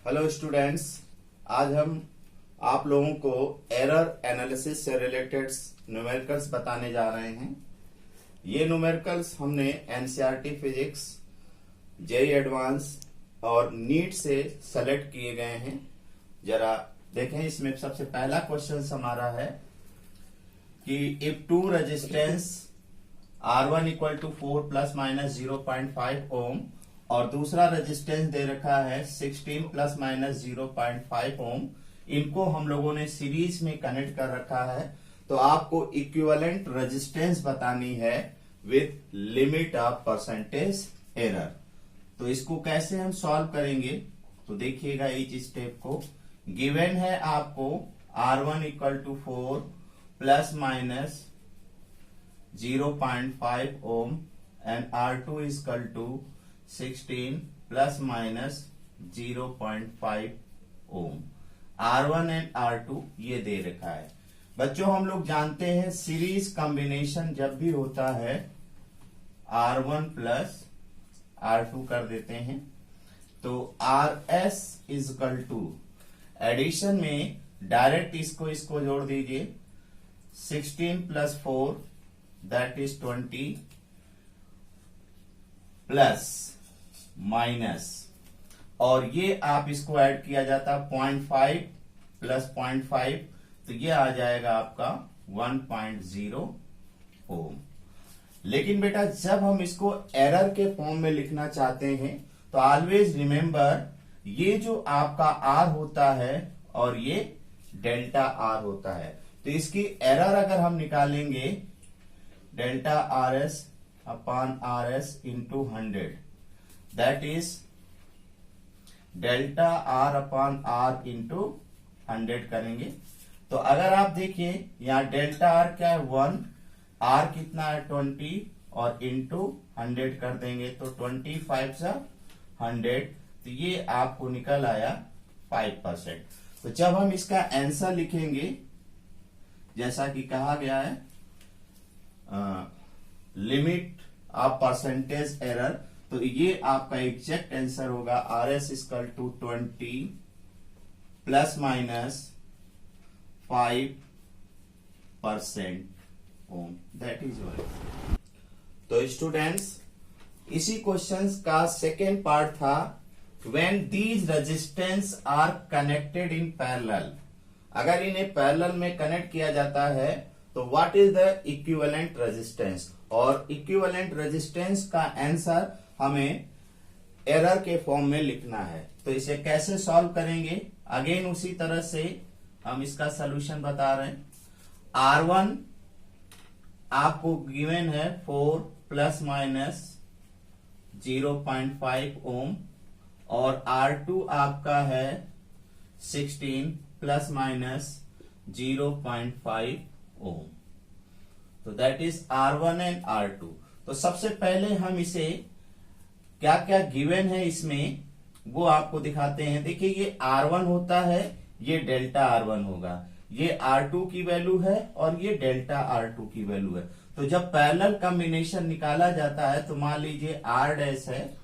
Hello students, आज हम आप लोगों को एरर एनालिसिस से रिलेटेड न्यूमेरिकल्स बताने जा रहे हैं। ये न्यूमेरिकल्स हमने एनसीईआरटी फिजिक्स, जेईई एडवांस और नीट से सेलेक्ट किए गए हैं। जरा देखें, इसमें सबसे पहला क्वेश्चन हमारा है कि if two resistance R1 equal to 4 plus minus 0.5 ohm और दूसरा रेजिस्टेंस दे रखा है 16 प्लस माइनस 0.5 ओम, इनको हम लोगों ने सीरीज में कनेक्ट कर रखा है, तो आपको इक्विवेलेंट रेजिस्टेंस बतानी है with limit of percentage error. तो इसको कैसे हम सॉल्व करेंगे, तो देखिएगा इस स्टेप को। गिवन है आपको R1 equal to 4 plus minus 0.5 ohm and R2 is equal to 16 plus minus 0.5 ohm. R1 and R2 ये दे रखा है। बच्चों, हम लोग जानते हैं सीरीज कॉम्बिनेशन जब भी होता है R1 प्लस R2 कर देते हैं, तो RS is equal to addition में डायरेक्ट इसको जोड़ दीजिए। 16 plus 4 that is 20 plus minus, और ये आप इसको ऐड किया जाता 0.5 प्लस 0.5, तो ये आ जाएगा आपका 1.0 ओम। लेकिन बेटा, जब हम इसको एरर के फॉर्म में लिखना चाहते हैं तो ऑलवेज रिमेंबर, ये जो आपका R होता है और ये डेल्टा R होता है, तो इसकी एरर अगर हम निकालेंगे delta RS upon RS into 100, that is delta R upon R into 100 करेंगे। तो अगर आप देखिए यहाँ डेल्टा R क्या है 1, R कितना है 20 और इंटू 100 कर देंगे तो 25 से 100, तो ये आपको निकल आया 5%। तो जब हम इसका आंसर लिखेंगे, जैसा कि कहा गया है लिमिट ऑफ परसेंटेज एरर, तो ये आपका एग्जैक्ट आंसर होगा RS equal to 20 plus minus 5% ohm, that is right. तो स्टूडेंट्स, इसी क्वेश्चंस का सेकेंड पार्ट था when these resistance are connected in parallel. अगर इन्हें पैरेलल में कनेक्ट किया जाता है तो what is the equivalent resistance, और इक्विवेलेंट रेजिस्टेंस का आंसर हमें एरर के फॉर्म में लिखना है। तो इसे कैसे सॉल्व करेंगे, अगेन उसी तरह से हम इसका सॉल्यूशन बता रहे हैं। R1 आपको गिवन है 4 प्लस माइनस 0.5 ओम और R2 आपका है 16 प्लस माइनस 0.5 ओम, तो that is R1 and R2। तो सबसे पहले हम इसे क्या क्या गिवन है इसमें वो आपको दिखाते हैं। देखिए, ये R1 होता है, ये डेल्टा R1 होगा, ये R2 की वैल्यू है और ये डेल्टा R2 की वैल्यू है। तो जब पैरेलल कॉम्बिनेशन निकाला जाता है तो मान लीजिए R डैश है,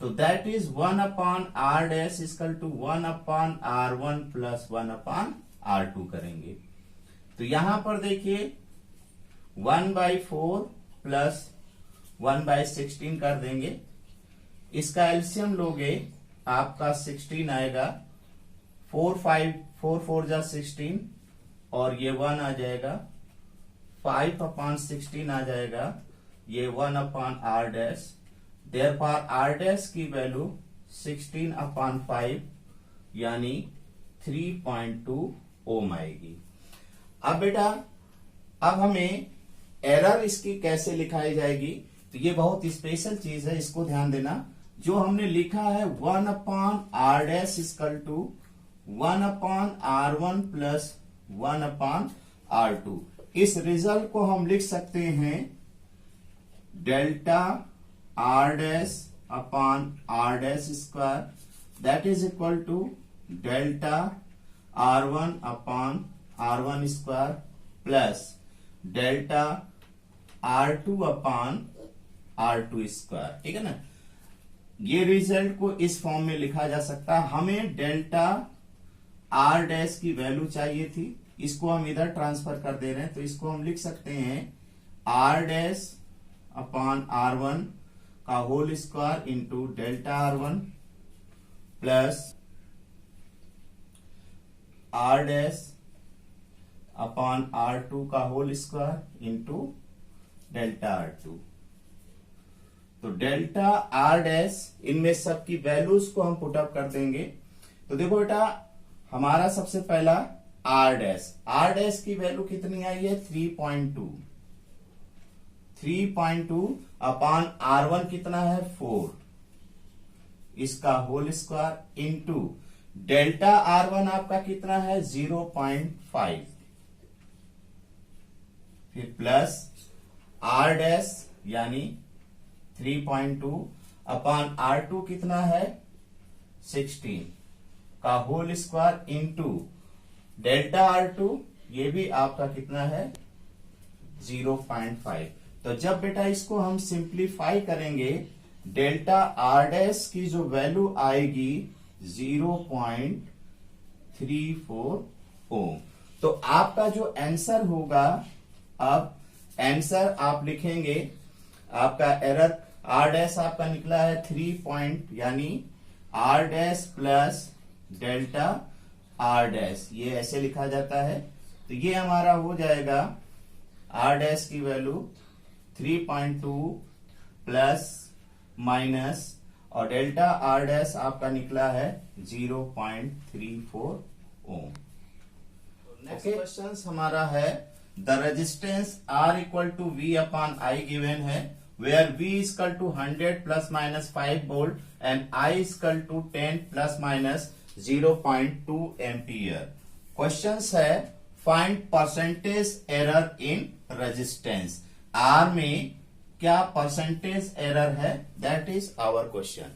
तो that is 1 upon R dash equal to 1 upon R1 plus 1 upon R2 करेंगे। तो यहां पर देखिए 1/4 प्लस 1/16 कर देंगे। इसका एलसीएम लोगे आपका 16 आएगा, 4 जा 16 और ये 1 आ जाएगा, 5 अपॉन 16 आ जाएगा, ये 1 upon R dash. Therefore R dash की वैल्यू 16 अपॉन 5 यानी 3.2 ओम आएगी। अब बेटा, अब हमें एरर इसकी कैसे लिखाई जाएगी, तो ये बहुत स्पेशल चीज है, इसको ध्यान देना। जो हमने लिखा है 1 upon R dash equal to 1 upon R1 plus 1 upon R2, इस रिजल्ट को हम लिख सकते हैं delta R dash upon R dash square, that is equal to delta R1 upon R1 square plus delta R2 upon R2 square, ठीक है ना। ये रिजल्ट को इस फॉर्म में लिखा जा सकता है। हमें डेल्टा आर डैश की वैल्यू चाहिए थी, इसको हम इधर ट्रांसफर कर दे रहे हैं, तो इसको हम लिख सकते हैं R dash upon R one का whole square into delta R one plus R dash upon R two का whole square into delta R two. तो डेल्टा आर डैश, इनमें सबकी वैल्यूज को हम पुटअप कर देंगे। तो देखो बेटा, हमारा सबसे पहला आर डैश की वैल्यू कितनी आई है 3.2 अपॉन आर वन कितना है 4, इसका whole square into delta R one आपका कितना है 0.5, फिर प्लस आर डैश यानी 3.2 अपॉन आर टू कितना है 16 का whole square into delta R two, ये भी आपका कितना है 0.5। तो जब बेटा इसको हम सिंप्लीफाई करेंगे, डेल्टा आर डैश की जो वैल्यू आएगी 0.34 ओम। तो आपका जो आंसर होगा, अब आंसर आप लिखेंगे, आपका एरर आर डैश आपका निकला है 3 यानी R dash plus delta R dash, ये ऐसे लिखा जाता है। तो ये हमारा हो जाएगा आर डैश की वैल्यू 3.2 प्लस माइनस और डेल्टा आर डैश आपका निकला है 0.34 ओम। नेक्स्ट क्वेश्चन हमारा है the resistance R equal to V upon I given है, where V is equal to 100 plus minus 5 volt and I is equal to 10 plus minus 0.2 ampere. Questions है find percentage error in resistance. R में क्या percentage error है, that is our question.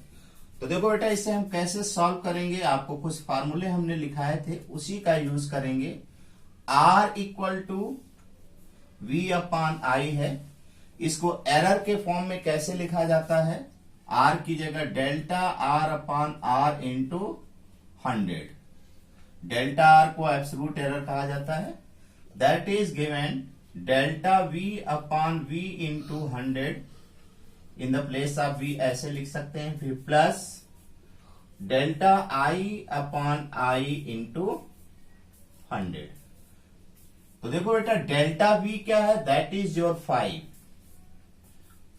तो देखो बेटा, इसे हम कैसे सॉल्व करेंगे, आपको कुछ फार्मूले हमने लिखाए थे उसी का यूज करेंगे। R equal to V upon I है, इसको एरर के फॉर्म में कैसे लिखा जाता है, R की जगह delta R upon R into 100। Delta R को एब्सोल्यूट एरर कहा जाता है, that is given delta V upon V into 100, in the place of V ऐसे लिख सकते हैं, फिर plus delta I upon I into 100। तो देखो बेटा, डेल्टा V क्या है, that is your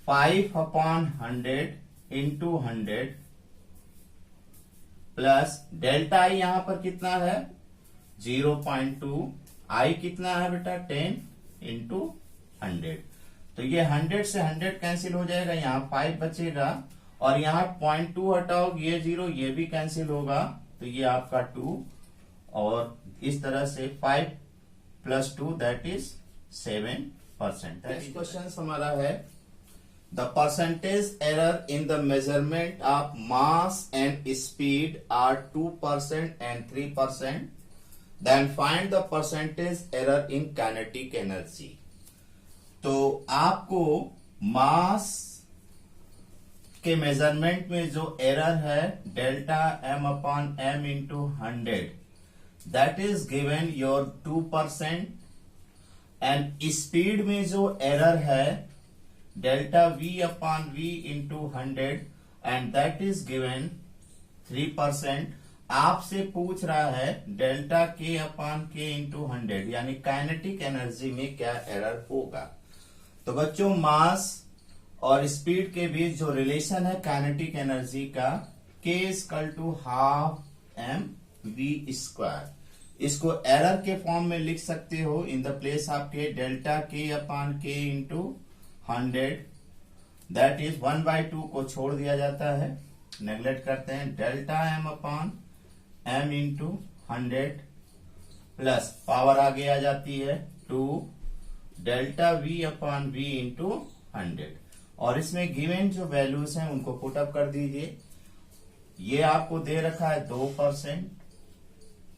5 upon 100 into 100 plus delta I यहां पर कितना है 0.2, I कितना है बेटा 10 इंटू 100। तो ये 100 से 100 कैंसिल हो जाएगा, यहाँ 5 बचेगा और यहाँ 0.2 हटाओ, ये 0, ये भी कैंसिल होगा, तो ये आपका 2 और इस तरह से 5 plus 2 that is 7%। Next question हमारा है the percentage error in the measurement of mass and speed are 2% and 3%, then find the percentage error in kinetic energy. तो आपको मास के मेजरमेंट में जो एरर है delta m upon m into 100, that is given your 2%, and speed में जो error है delta v upon v into 100 and that is given 3%। आपसे पूछ रहा है delta k upon k into 100 यानी काइनेटिक एनर्जी में क्या एरर होगा। तो बच्चों, मास और स्पीड के बीच जो रिलेशन है काइनेटिक एनर्जी का, k equal to half mv², इसको एरर के फॉर्म में लिख सकते हो in the place of k, delta k upon k into 100, that is 1/2 को छोड़ दिया जाता है, नेग्लेक्ट करते हैं, delta m upon m into 100 plus power आगे आ जाती है 2 delta v upon v into 100, और इसमें गिवन जो वैल्यूज हैं उनको पुटअप कर दीजिए। ये आपको दे रखा है 2%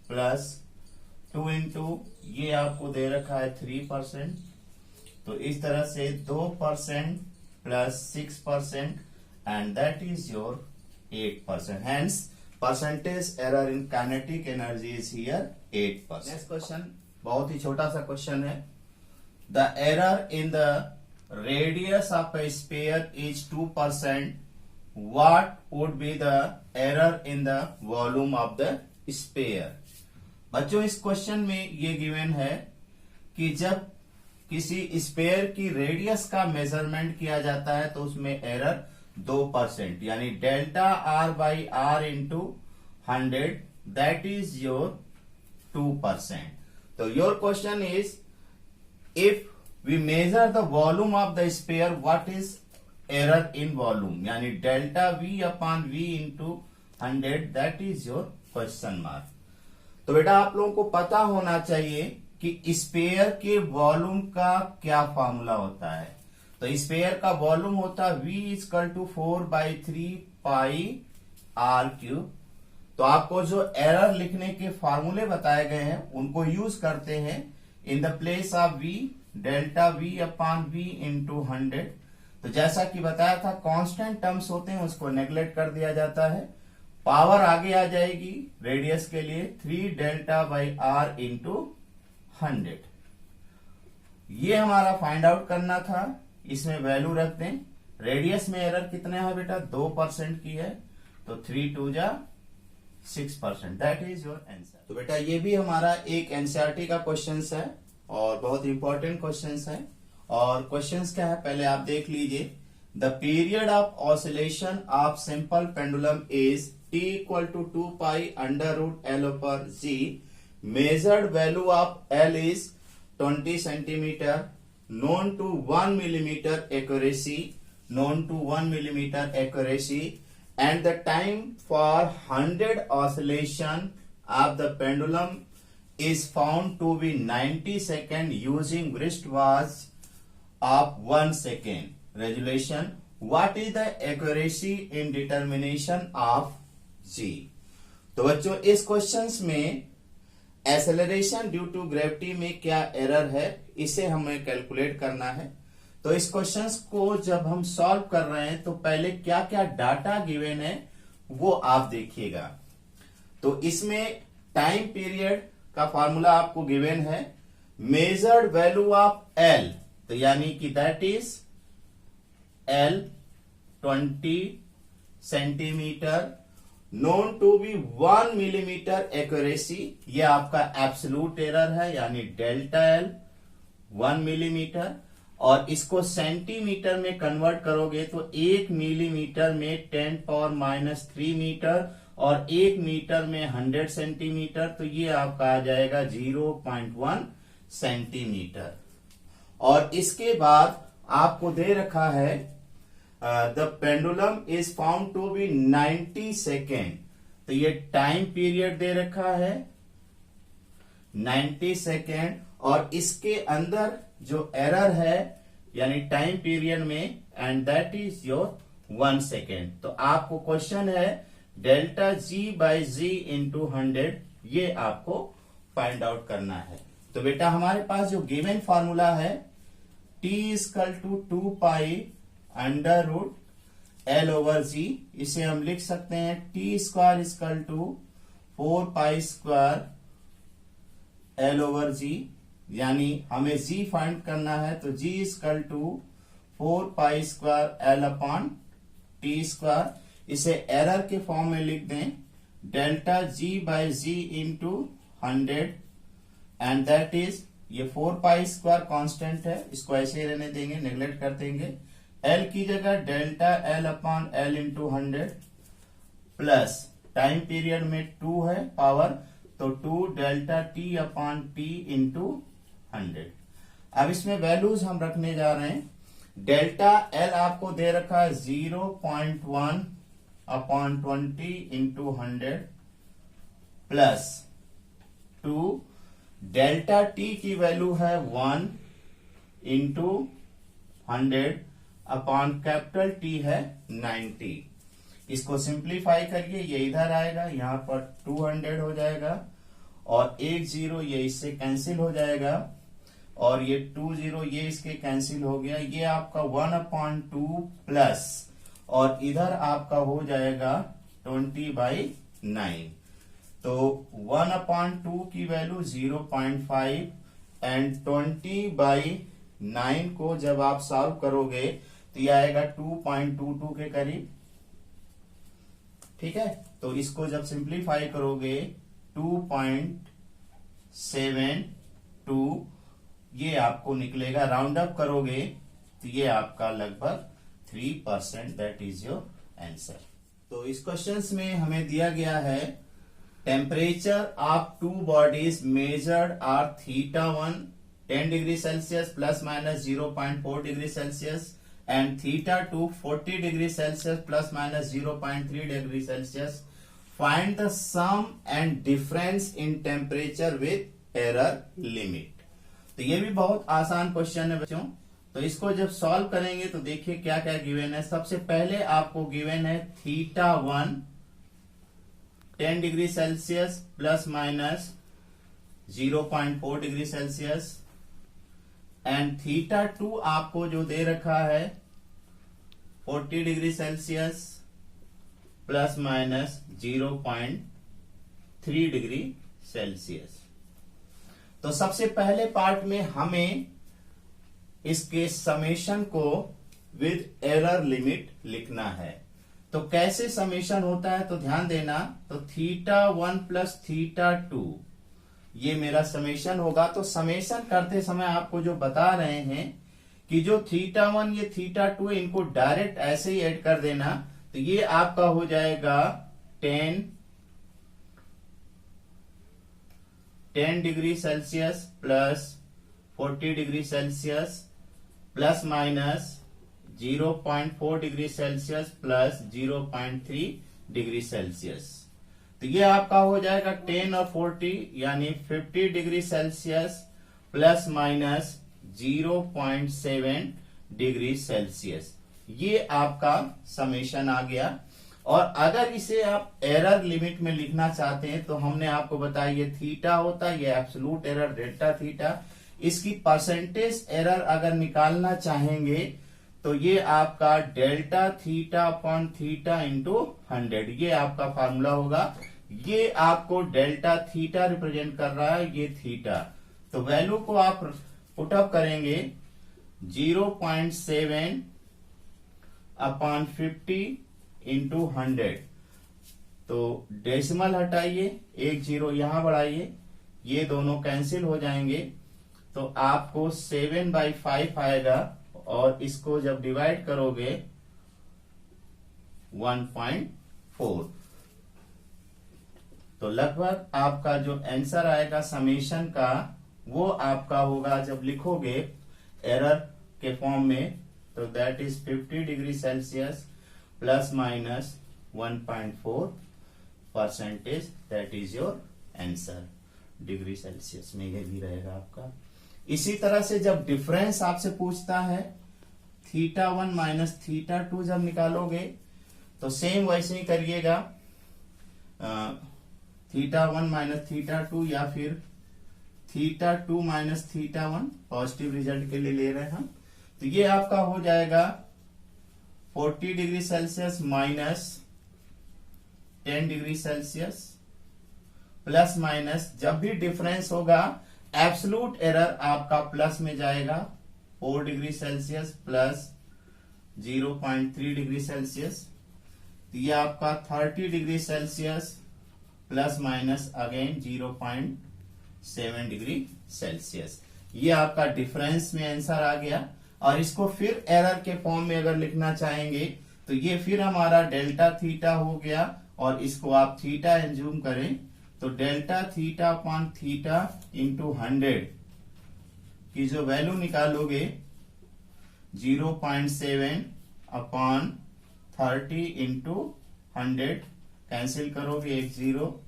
प्लस 2 इंटू ये आपको दे रखा है 3%, तो इस तरह से 2% plus 6% and that is your 8%. Hence, percentage error in kinetic energy is here 8%. Next question, बहुत ही छोटा सा क्वेश्चन है. The error in the radius of a sphere is 2%. What would be the error in the volume of the sphere? बच्चों, इस question में ये given है कि जब किसी स्पेयर की रेडियस का मेजरमेंट किया जाता है तो उसमें एरर 2%, यानी delta R by R into 100, that is your 2%. तो your question is, if we measure the volume of the sphere, what is error in volume, यानी delta V upon V into 100, that is your question mark. तो बेटा आप लोगों को पता होना चाहिए कि स्पेयर के वॉल्यूम का क्या फॉर्मूला होता है. तो स्पेयर का वॉल्यूम होता है V equal to 4/3 pi R cube. तो आपको जो एरर लिखने के फॉर्मूले बताए गए हैं उनको यूज करते हैं. इन the place of V, delta V upon V into 100. तो जैसा कि बताया था, कांस्टेंट टर्म्स होते हैं उसको नेग्लेक्ट कर दिया जाता है. पावर आगे आ जाएगी रेडियस के लिए 3 डेल्टा बाई आर इंटू 100. ये हमारा फाइंड आउट करना था. इसमें वैल्यू रख दें. रेडियस में एरर कितना है बेटा, 2% की है. तो 3 2 जा 6%, दैट इज योर आंसर. तो बेटा ये भी हमारा एक एनसीईआरटी का क्वेश्चन है और बहुत इंपॉर्टेंट क्वेश्चन है. और क्वेश्चन क्या है पहले आप देख लीजिए. The period of oscillation of simple pendulum is t equal to 2 pi under root L over G. Measured value of L is 20 centimeter. Known to 1 millimeter accuracy. Known to 1 millimeter accuracy. And the time for 100 oscillation of the pendulum is found to be 90 seconds using wrist watch of 1 second. Resolution. What is the accuracy in determination of G? तो बच्चों इस questions में acceleration due to gravity में क्या error है इसे हमें calculate करना है. तो इस क्वेश्चंस को जब हम सॉल्व कर रहे हैं तो पहले क्या क्या डाटा गिवन है वो आप देखिएगा. तो इसमें टाइम पीरियड का फॉर्मूला आपको गिवन है. मेजर्ड वैल्यू ऑफ एल, तो यानी कि that is L 20 centimetre. Known to be 1 millimetre accuracy, ये आपका एब्सोल्यूट एरर है यानी डेल्टा एल 1 मिलीमीटर. और इसको सेंटीमीटर में कन्वर्ट करोगे तो 1 मिलीमीटर में 10⁻³ मीटर और 1 मीटर में 100 सेंटीमीटर. तो ये आपका आ जाएगा 0.1 सेंटीमीटर. और इसके बाद आपको दे रखा है the pendulum is found to be 90 second. तो ये टाइम पीरियड दे रखा है 90 सेकेंड. और इसके अंदर जो एरर है यानी टाइम पीरियड में, and that is your 1 second. तो आपको क्वेश्चन है delta G by G into 100, ये आपको फाइंड आउट करना है. तो बेटा हमारे पास जो गिवन फॉर्मूला है T equal to 2 pi under root L over G, इसे हम लिख सकते हैं T square equal to 4 pi square L over G. यानी हमें जी फाइंड करना है तो G equal to 4 pi square L upon T square. इसे एरर के फॉर्म में लिख दें delta G by G into 100, and that is ये 4 पाई स्क्वायर कांस्टेंट है, इसको ऐसे ही रहने देंगे, नेग्लेक्ट कर देंगे. एल की जगह delta L upon L into 100 plus time period में 2 है पावर, तो 2 delta T upon T into 100. अब इसमें वैल्यूज हम रखने जा रहे हैं. डेल्टा एल आपको दे रखा है 0.1 upon 20 into 100 plus 2. Delta T की वैल्यू है 1 इंटू 100 अपॉन कैपिटल टी है 90. इसको सिंप्लीफाई करिए, ये इधर आएगा, यहां पर 200 हो जाएगा और 1 0 ये इससे कैंसिल हो जाएगा और ये 2 0 ये इसके कैंसिल हो गया. ये आपका 1/2 प्लस और इधर आपका हो जाएगा 20/9। तो 1/2 की वैल्यू 0.5 एंड 20/9 को जब आप सॉल्व करोगे तो ये आएगा 2.22 के करीब। ठीक है, तो इसको जब सिंप्लीफाई करोगे 2.72 ये आपको निकलेगा। राउंड अप करोगे तो ये आपका लगभग 3%, दैट इज योर आंसर। तो इस क्वेश्चंस में हमें दिया गया है temperature of two bodies measured are θ1 10 degree Celsius plus minus 0.4 degree Celsius and θ2 40 degree Celsius plus minus 0.3 degree Celsius. Find the sum and difference in temperature with error limit. तो ये भी बहुत आसान क्वेश्चन है बच्चों। तो इसको जब सॉल्व करेंगे तो देखिए क्या क्या गिवन है। सबसे पहले आपको गिवन है θ1 10 degree Celsius plus minus 0.4 degree Celsius and θ2 आपको जो दे रखा है 40 degree Celsius plus minus 0.3 degree Celsius. तो सबसे पहले पार्ट में हमें इसके समेशन को विद एरर लिमिट लिखना है। तो कैसे समेशन होता है तो ध्यान देना। तो θ1 प्लस θ2 ये मेरा समेशन होगा। तो समेशन करते समय आपको जो बता रहे हैं कि जो θ1 ये θ2 है इनको डायरेक्ट ऐसे ही ऐड कर देना। तो ये आपका हो जाएगा 10 degree Celsius plus 40 degree Celsius plus minus 0.4 degree Celsius plus 0.3 degree Celsius. तो ये आपका हो जाएगा 10 और 40 यानी 50 degree Celsius plus minus 0.7 degree Celsius. ये आपका समेशन आ गया। और अगर इसे आप एरर लिमिट में लिखना चाहते हैं तो हमने आपको बताया ये थीटा होता है, ये एब्सोल्यूट एरर डेल्टा थीटा। इसकी परसेंटेज एरर अगर निकालना चाहेंगे तो ये आपका delta theta upon theta into 100 ये आपका फार्मूला होगा। ये आपको डेल्टा थीटा रिप्रेजेंट कर रहा है, ये थीटा। तो वैल्यू को आप पुटअप करेंगे 0.7 अपॉन 50 इंटू 100। तो डेसिमल हटाइए, एक जीरो यहां बढ़ाइए, ये दोनों कैंसिल हो जाएंगे। तो आपको 7/5 आएगा और इसको जब डिवाइड करोगे 1.4। तो लगभग आपका जो आंसर आएगा समेशन का वो आपका होगा जब लिखोगे एरर के फॉर्म में तो that is 50 degree Celsius plus minus 1.4 percentage, that is your answer. Degree Celsius में ये भी रहेगा आपका। इसी तरह से जब डिफरेंस आपसे पूछता है θ1 माइनस θ2 जब निकालोगे तो सेम वैसे ही करिएगा। θ1 माइनस θ2 या फिर θ2 माइनस θ1 पॉजिटिव रिजल्ट के लिए ले रहे हैं हम। तो ये आपका हो जाएगा 40 degree Celsius minus 10 degree Celsius plus minus, जब भी डिफरेंस होगा एब्सोल्यूट एरर आपका प्लस में जाएगा 4 degree Celsius plus 0.3 degree Celsius. तो ये आपका 30 degree Celsius plus minus again 0.7 degree Celsius. ये आपका डिफरेंस में आंसर आ गया। और इसको फिर एरर के फॉर्म में अगर लिखना चाहेंगे तो ये फिर हमारा डेल्टा थीटा हो गया और इसको आप थीटा एज्यूम करें तो delta theta upon theta into 100 की जो वैल्यू निकालोगे 0.7 अपॉन 30 इंटू 100 कैंसिल करोगे एक जीरो,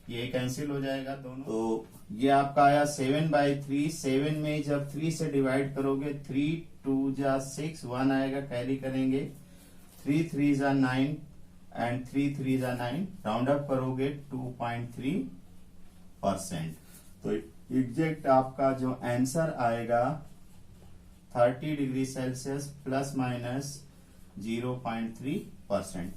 ये कैंसिल हो जाएगा दोनों। तो ये आपका आया 7/3। 7 में जब 3 से डिवाइड करोगे 3 2 जा 6 1 आएगा, कैरी करेंगे 3 3 जा 9 एंड 3 3 जा 9 राउंड अप करोगे 2.3%। तो एग्जैक्ट आपका जो आंसर आएगा 30 डिग्री सेल्सियस प्लस माइनस 0.3%।